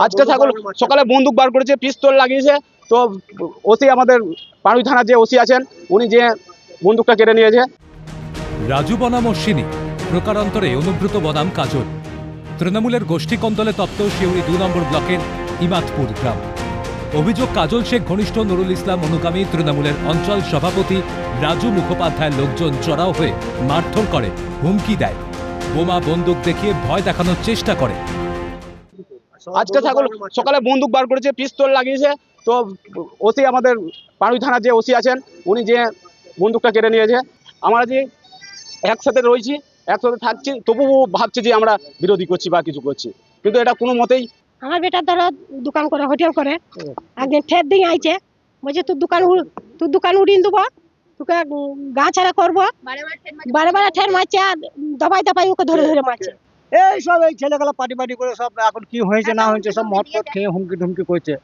আজকে সকালে বন্দুক বার করেছে, পিস্তল লাগিয়েছে। তো ওসি আমাদের পাড়ুই থানার যে ওসি আছেন উনি যে বন্দুকটা কেড়ে নিয়েছে। রাজু বনাম অশ্বিনী, প্রকারান্তরে অনুব্রত বনাম কাজল। তৃণমূলের গোষ্ঠী কন্দলে তপ্ত শিউরি 2 নম্বর ব্লকের ইমাদপুর গ্রাম। অভিযোগ, কাজল শেখ ঘনিষ্ঠ নুরুল ইসলাম অনুগামী তৃণমূলের অঞ্চল সভাপতি রাজু মুখোপাধ্যায়ের লোকজন চড়াও হয়ে মারধর করে, হুমকি দেয়, বোমা বন্দুক দেখিয়ে ভয় দেখানোর চেষ্টা করে। আজকে সকালে বন্দুক বার করেছে, পিস্তল লাগিয়েছে। তো ওসি আমাদের পাড়ুই থানার যে ওসি আছেন উনি যে বন্দুকটা কেড়ে নিয়েছে। আমরা যে একসাথে রয়েছি, একসাথে থাকছি, তবুও ভাবছি যে আমরা বিরোধী করছি বা কিছু করছি, কিন্তু এটা কোনো মতেই। আমার বেটার ধরো দোকান করে, হোটেল করে, একদিন ঠের দিন আইছে, বলছে তোর দোকান উড়িয়ে দেবো, তোকে গা ছাড়া করবো, বারে বারে ঠের মারছে, দবাই ওকে ধরে ধরে মারছে। এই সব এই ছেলেগুলো পাটি করে সব এখন কি হয়েছে না হয়েছে সব মদ ফদ খেয়ে হুমকি ধুমকি করছে,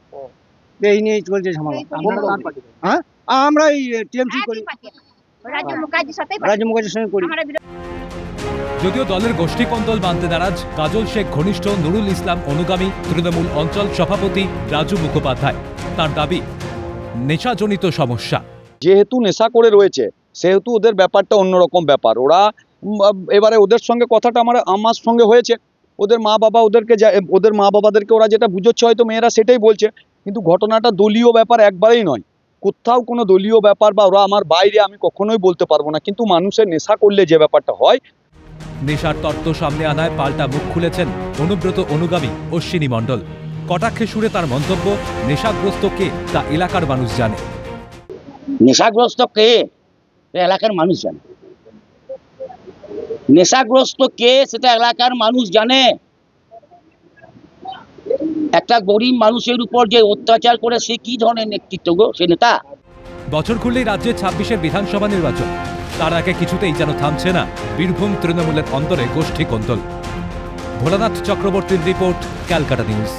এই নিয়েই চলছে ঝামেলা। হ্যাঁ, আমরা এই টিএমসি করি, রাজ্য মুখার্জির সঙ্গে করি। যদিও দলের গোষ্ঠী কন্দল মানতে নারাজ কাজল শেখ ঘনিষ্ঠ নুরুল ইসলাম অনুগামী তৃণমূল অঞ্চল সভাপতি রাজু মুখোপাধ্যায়। তার দাবি, নেশাজনিত সমস্যা। যেহেতু নেশা করে রয়েছে সেহেতু ওদের ব্যাপারটা অন্যরকম ব্যাপার। ওরা এবারে ওদের সঙ্গে কথাটা আমার সঙ্গে হয়েছে, ওদের মা বাবাদেরকে ওরা যেটা বুঝোচ্ছে হয়তো মেয়েরা সেটাই বলছে, কিন্তু ঘটনাটা দলীয় ব্যাপার একবারেই নয়। কোথাও কোনো দলীয় ব্যাপার বা ওরা আমার বাইরে আমি কখনোই বলতে পারবো না, কিন্তু মানুষের নেশা করলে যে ব্যাপারটা হয়। নেশার তত্ত্ব সামনে আনায় পাল্টা মুখ খুলেছেন অনুব্রত অনুগামী অশ্বিনী মণ্ডল। কটাক্ষে সুরে তার মন্তব্য, নেশাগ্রস্ত কে তা এলাকার মানুষ জানে। নেশাগ্রস্ত কে এলাকার মানুষ জানে, নেশাগ্রস্ত কে সেটা এলাকার মানুষ জানে। একটা গরিব মানুষের উপর যে অত্যাচার করে সে কি ধরনের নেতৃত্ব গো, সে নেতা। বছর খুললেই রাজ্যে 26-এর বিধানসভা নির্বাচন, তার আগে কিছুতেই যেন থামছে না বীরভূম তৃণমূলের অন্তরে গোষ্ঠী কন্দল। ভোলানাথ চক্রবর্তীর রিপোর্ট, ক্যালকাটা নিউজ।